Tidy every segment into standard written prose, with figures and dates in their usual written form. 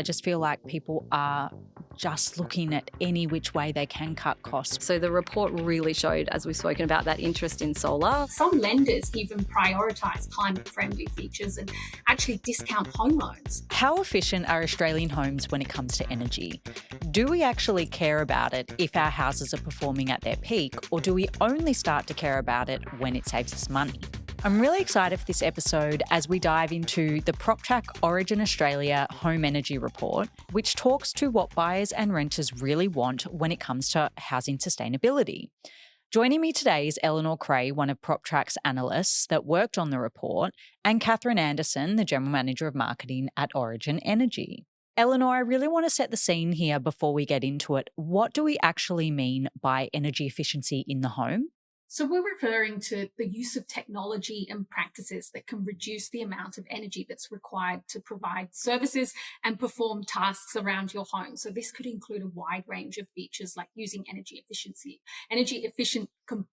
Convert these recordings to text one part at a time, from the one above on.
I just feel like people are just looking at any which way they can cut costs. So the report really showed, as we've spoken about, that interest in solar. Some lenders even prioritise climate-friendly features and actually discount home loans. How efficient are Australian homes when it comes to energy? Do we actually care about it if our houses are performing at their peak, or do we only start to care about it when it saves us money? I'm really excited for this episode as we dive into the PropTrack Origin Australia Home Energy Report, which talks to what buyers and renters really want when it comes to housing sustainability. Joining me today is Eleanor Creagh, one of PropTrack's analysts that worked on the report, and Catherine Anderson, the General Manager of Marketing at Origin Energy. Eleanor, I really want to set the scene here before we get into it. What do we actually mean by energy efficiency in the home? So we're referring to the use of technology and practices that can reduce the amount of energy that's required to provide services and perform tasks around your home. So this could include a wide range of features like using energy efficient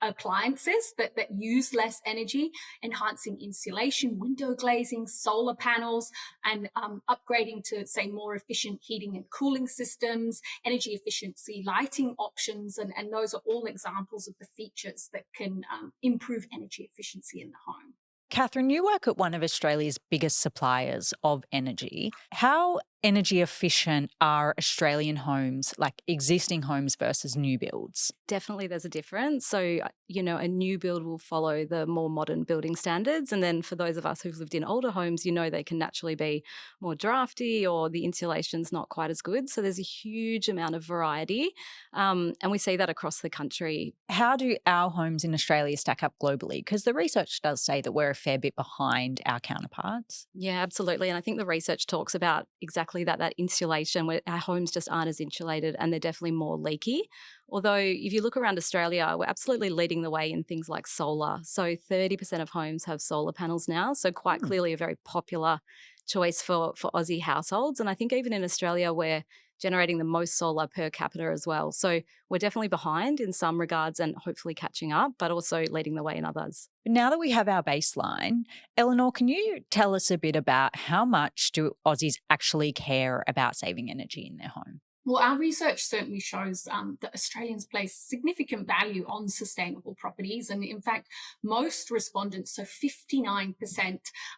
appliances that use less energy, enhancing insulation, window glazing, solar panels, and upgrading to, say, more efficient heating and cooling systems, energy efficiency lighting options, and those are all examples of the features that can improve energy efficiency in the home. Catherine, you work at one of Australia's biggest suppliers of energy. How energy efficient are Australian homes, like existing homes versus new builds? Definitely there's a difference. So, a new build will follow the more modern building standards. And then for those of us who've lived in older homes, they can naturally be more drafty or the insulation's not quite as good. So there's a huge amount of variety. And we see that across the country. How do our homes in Australia stack up globally? Because the research does say that we're a fair bit behind our counterparts. Yeah, absolutely. And I think the research talks about exactly that insulation, where our homes just aren't as insulated and they're definitely more leaky. Although if you look around Australia, we're absolutely leading the way in things like solar. So 30% of homes have solar panels now. So quite clearly a very popular choice for Aussie households. And I think even in Australia, we're generating the most solar per capita as well. So we're definitely behind in some regards and hopefully catching up, but also leading the way in others. Now that we have our baseline, Eleanor, can you tell us a bit about how much do Aussies actually care about saving energy in their home? Well, our research certainly shows that Australians place significant value on sustainable properties. And in fact, most respondents, so 59%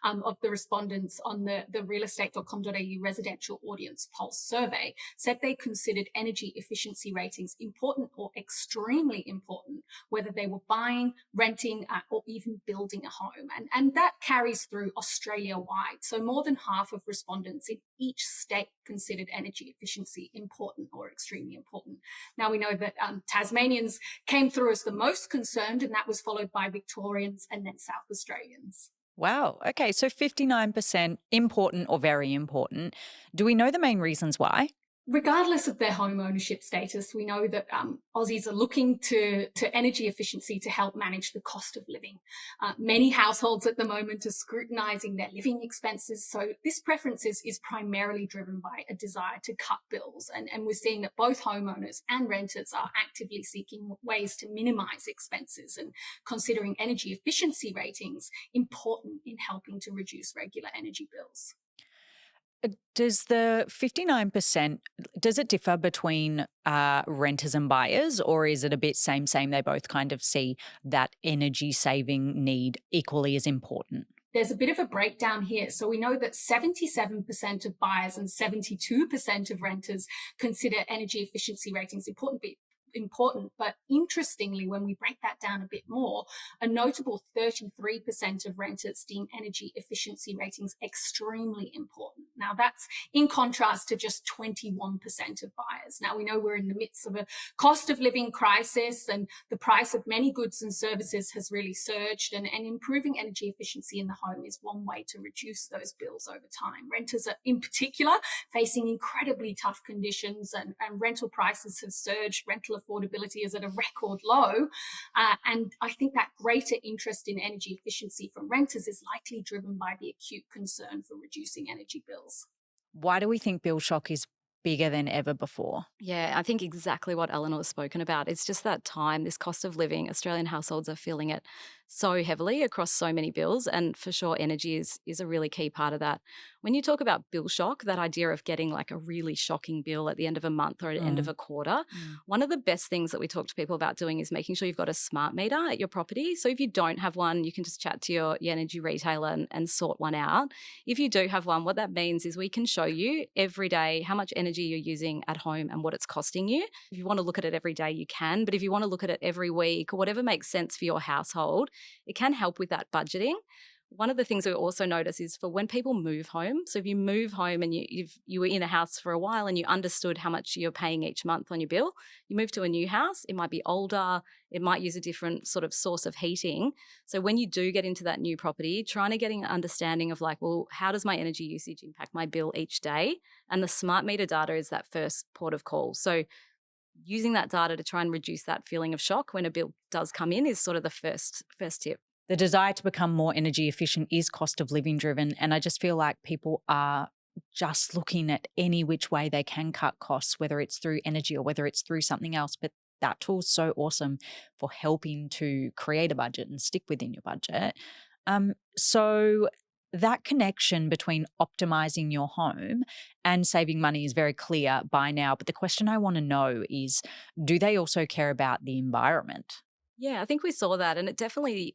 of the respondents on the realestate.com.au residential audience pulse survey said they considered energy efficiency ratings important or extremely important, whether they were buying, renting, or even building a home. And that carries through Australia-wide. So more than half of respondents in each state considered energy efficiency important or extremely important. Now we know that Tasmanians came through as the most concerned, and that was followed by Victorians and then South Australians. Wow. Okay. So 59% important or very important. Do we know the main reasons why? Regardless of their home ownership status, we know that Aussies are looking to energy efficiency to help manage the cost of living. Many households at the moment are scrutinising their living expenses. So this preference is primarily driven by a desire to cut bills. And we're seeing that both homeowners and renters are actively seeking ways to minimise expenses and considering energy efficiency ratings important in helping to reduce regular energy bills. Does the 59%, does it differ between renters and buyers, or is it a bit same? They both kind of see that energy saving need equally as important? There's a bit of a breakdown here. So we know that 77% of buyers and 72% of renters consider energy efficiency ratings important, but interestingly, when we break that down a bit more, a notable 33% of renters deem energy efficiency ratings extremely important. Now that's in contrast to just 21% of buyers. Now we know we're in the midst of a cost of living crisis and the price of many goods and services has really surged, and improving energy efficiency in the home is one way to reduce those bills over time. Renters are in particular facing incredibly tough conditions, and rental prices have surged. Rental affordability is at a record low. And I think that greater interest in energy efficiency from renters is likely driven by the acute concern for reducing energy bills. Why do we think bill shock is bigger than ever before? Yeah, I think exactly what Eleanor's spoken about. It's just that time, this cost of living, Australian households are feeling it so heavily across so many bills, and for sure energy is a really key part of that. When you talk about bill shock, that idea of getting like a really shocking bill at the end of a month or at the end of Mm, a quarter, mm. one of the best things that we talk to people about doing is making sure you've got a smart meter at your property. So if you don't have one, you can just chat to your energy retailer and sort one out. If you do have one, what that means is we can show you every day how much energy you're using at home and what it's costing you. If you want to look at it every day, you can. But if you want to look at it every week or whatever makes sense for your household, it can help with that budgeting. One of the things we also notice is for when people move home. So if you move home and you were in a house for a while and you understood how much you're paying each month on your bill, you move to a new house, it might be older, it might use a different sort of source of heating. So when you do get into that new property, trying to get an understanding of like, well, how does my energy usage impact my bill each day? And the smart meter data is that first port of call. So using that data to try and reduce that feeling of shock when a bill does come in is sort of the first tip. The desire to become more energy efficient is cost of living driven. And I just feel like people are just looking at any which way they can cut costs, whether it's through energy or whether it's through something else. But that tool's so awesome for helping to create a budget and stick within your budget. So that connection between optimizing your home and saving money is very clear by now. But the question I want to know is, do they also care about the environment? Yeah, I think we saw that. And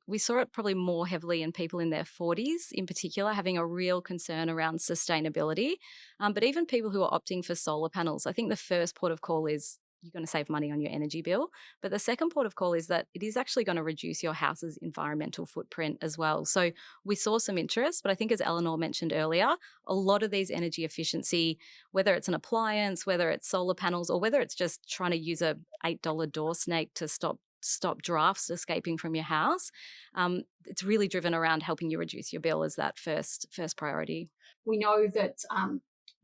we saw it probably more heavily in people in their 40s, in particular, having a real concern around sustainability. But even people who are opting for solar panels, I think the first port of call is you're going to save money on your energy bill. But the second port of call is that it is actually going to reduce your house's environmental footprint as well. So we saw some interest, but I think as Eleanor mentioned earlier, a lot of these energy efficiency, whether it's an appliance, whether it's solar panels, or whether it's just trying to use a $8 door snake to stop drafts escaping from your house. It's really driven around helping you reduce your bill as that first priority. We know that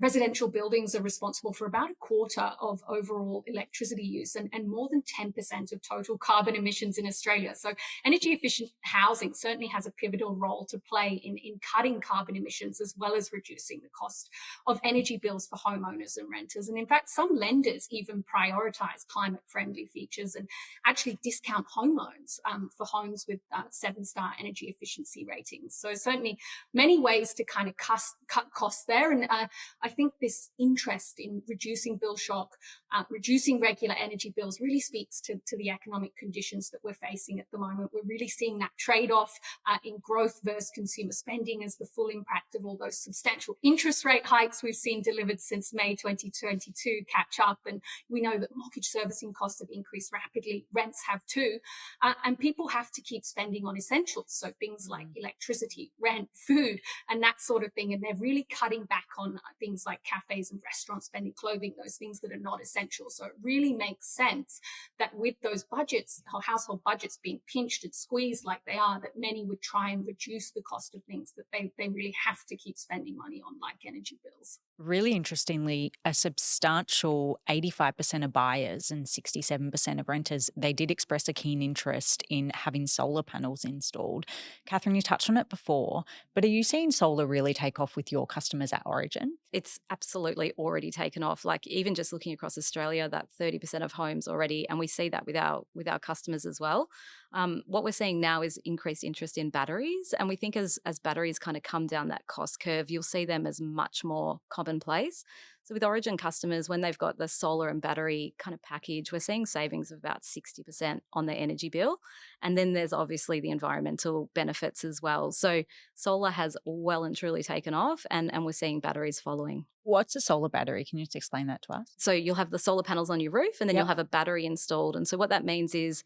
residential buildings are responsible for about a quarter of overall electricity use and more than 10% of total carbon emissions in Australia. So energy efficient housing certainly has a pivotal role to play in cutting carbon emissions as well as reducing the cost of energy bills for homeowners and renters. And in fact, some lenders even prioritize climate friendly features and actually discount home loans for homes with 7-star energy efficiency ratings. So certainly many ways to kind of cut costs there. And I think this interest in reducing bill shock, reducing regular energy bills really speaks to the economic conditions that we're facing at the moment. We're really seeing that trade-off in growth versus consumer spending as the full impact of all those substantial interest rate hikes we've seen delivered since May 2022 catch up. And we know that mortgage servicing costs have increased rapidly. Rents have too. And people have to keep spending on essentials. So things like electricity, rent, food, and that sort of thing. And they're really cutting back on things like cafes and restaurants spending, clothing, those things that are not essential. So it really makes sense that with those budgets, household budgets being pinched and squeezed like they are, that many would try and reduce the cost of things that they really have to keep spending money on, like energy bills. Really interestingly, a substantial 85% of buyers and 67% of renters, they did express a keen interest in having solar panels installed. Catherine, you touched on it before, but are you seeing solar really take off with your customers at Origin? It's absolutely already taken off. Like even just looking across Australia, that 30% of homes already, and we see that with our customers as well. What we're seeing now is increased interest in batteries, and we think as batteries kind of come down that cost curve, you'll see them as much more commonplace. So with Origin customers, when they've got the solar and battery kind of package, we're seeing savings of about 60% on their energy bill. And then there's obviously the environmental benefits as well. So solar has well and truly taken off, and we're seeing batteries following. What's a solar battery? Can you just explain that to us? So you'll have the solar panels on your roof and then Yep. you'll have a battery installed. And so what that means is,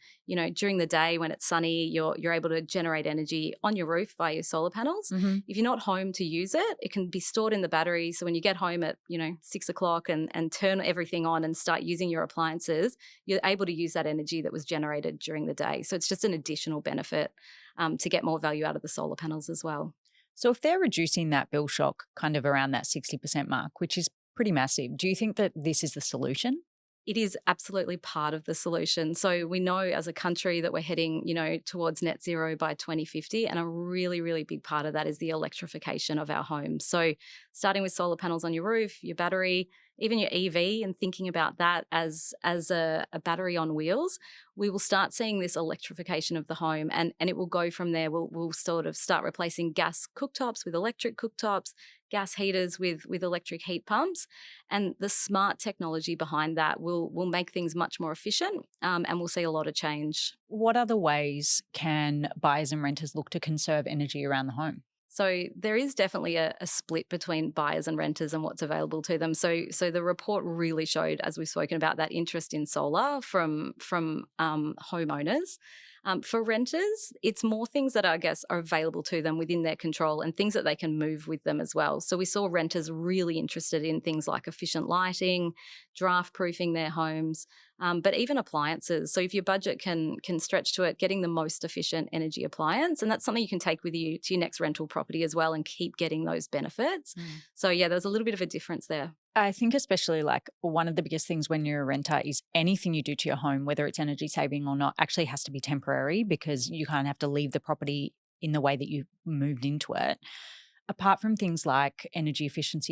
during the day when it's sunny, you're able to generate energy on your roof via your solar panels. Mm-hmm. If you're not home to use it, it can be stored in the battery. So when you get home at, 6 o'clock and turn everything on and start using your appliances, you're able to use that energy that was generated during the day. So it's just an additional benefit to get more value out of the solar panels as well. So if they're reducing that bill shock kind of around that 60% mark, which is pretty massive, do you think that this is the solution? It is absolutely part of the solution. So we know as a country that we're heading, towards net zero by 2050. And a really, really big part of that is the electrification of our homes. So starting with solar panels on your roof, your battery, even your EV and thinking about that as a battery on wheels, we will start seeing this electrification of the home, and it will go from there. We'll sort of start replacing gas cooktops with electric cooktops, gas heaters with electric heat pumps, and the smart technology behind that will make things much more efficient, and we'll see a lot of change. What other ways can buyers and renters look to conserve energy around the home? So there is definitely a split between buyers and renters and what's available to them. So the report really showed, as we've spoken about, that interest in solar from homeowners. For renters, it's more things that I guess are available to them within their control and things that they can move with them as well. So we saw renters really interested in things like efficient lighting, draft proofing their homes, but even appliances. So if your budget can stretch to it, getting the most efficient energy appliance, and that's something you can take with you to your next rental property as well and keep getting those benefits. So yeah, there's a little bit of a difference there. I think especially like one of the biggest things when you're a renter is anything you do to your home, whether it's energy saving or not, actually has to be temporary because you kind of have to leave the property in the way that you moved into it. Apart from things like energy efficient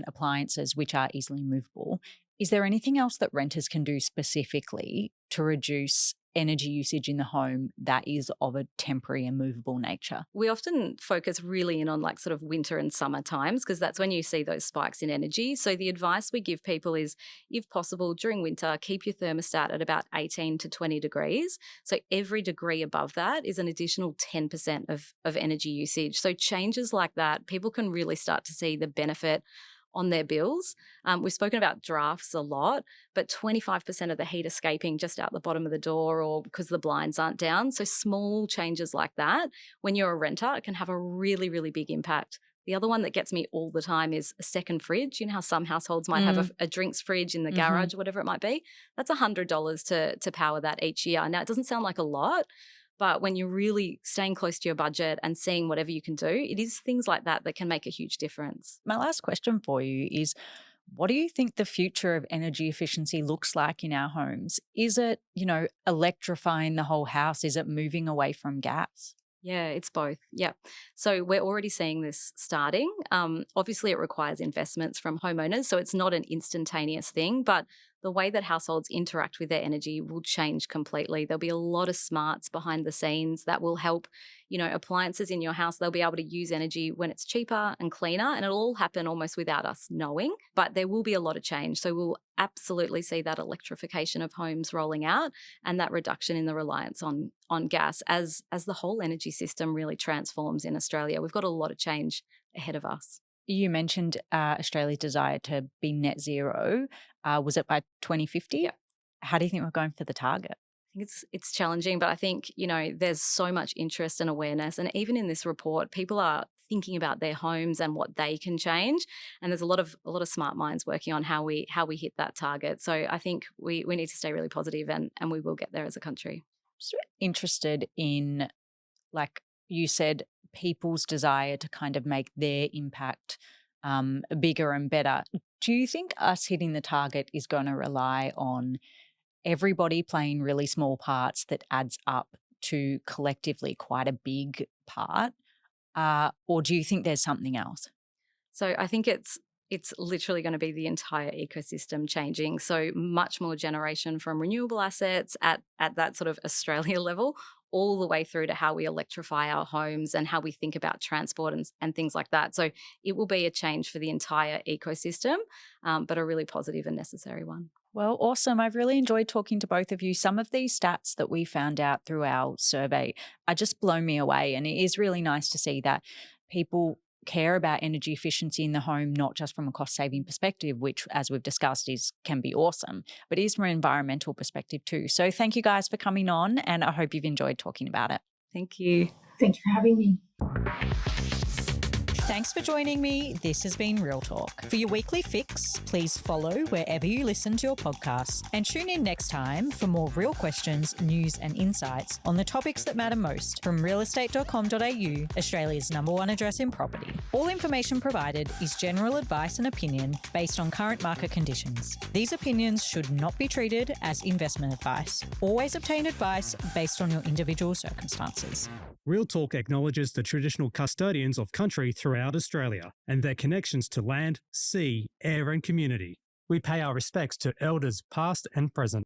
appliances, which are easily movable, is there anything else that renters can do specifically to reduce energy usage in the home that is of a temporary and movable nature? We often focus really in on like sort of winter and summer times because that's when you see those spikes in energy. So the advice we give people is, if possible, during winter, keep your thermostat at about 18 to 20 degrees. So every degree above that is an additional 10% of energy usage. So changes like that, people can really start to see the benefit on their bills. We've spoken about drafts a lot, but 25% of the heat escaping just out the bottom of the door or because the blinds aren't down. So small changes like that, when you're a renter, it can have a really, really big impact. The other one that gets me all the time is a second fridge. You know how some households might have a drinks fridge in the garage or whatever it might be? That's $100 to power that each year. Now, it doesn't sound like a lot, but when you're really staying close to your budget and seeing whatever you can do, it is things like that that can make a huge difference. My last question for you is, what do you think the future of energy efficiency looks like in our homes? Is it, electrifying the whole house? Is it moving away from gas? Yeah, it's both. Yeah. So we're already seeing this starting. Obviously, it requires investments from homeowners. So it's not an instantaneous thing, but the way that households interact with their energy will change completely. There'll be a lot of smarts behind the scenes that will help, appliances in your house. They'll be able to use energy when it's cheaper and cleaner, and it'll all happen almost without us knowing. But there will be a lot of change. So we'll absolutely see that electrification of homes rolling out and that reduction in the reliance on gas as the whole energy system really transforms in Australia. We've got a lot of change ahead of us. You mentioned Australia's desire to be net zero. Was it by 2050? Yeah. How do you think we're going for the target? I think it's challenging, but I think, there's so much interest and awareness. And even in this report, people are thinking about their homes and what they can change. And there's a lot of smart minds working on how we hit that target. So I think we need to stay really positive and we will get there as a country. Just interested in, like you said, people's desire to kind of make their impact bigger and better. Do you think us hitting the target is going to rely on everybody playing really small parts that adds up to collectively quite a big part? Or do you think there's something else? So I think it's literally going to be the entire ecosystem changing. So much more generation from renewable assets at that sort of Australia level, all the way through to how we electrify our homes and how we think about transport and things like that. So it will be a change for the entire ecosystem, but a really positive and necessary one. Well, awesome. I've really enjoyed talking to both of you. Some of these stats that we found out through our survey are just blown me away. And it is really nice to see that people care about energy efficiency in the home, not just from a cost saving perspective, which, as we've discussed, can be awesome, but is from an environmental perspective too. So thank you guys for coming on, and I hope you've enjoyed talking about it. Thank you. Thank you for having me. Thanks for joining me. This has been Real Talk. For your weekly fix, please follow wherever you listen to your podcasts and tune in next time for more real questions, news and insights on the topics that matter most from realestate.com.au, Australia's #1 address in property. All information provided is general advice and opinion based on current market conditions. These opinions should not be treated as investment advice. Always obtain advice based on your individual circumstances. Real Talk acknowledges the traditional custodians of country throughout proud Australia and their connections to land, sea, air and community. We pay our respects to elders past and present.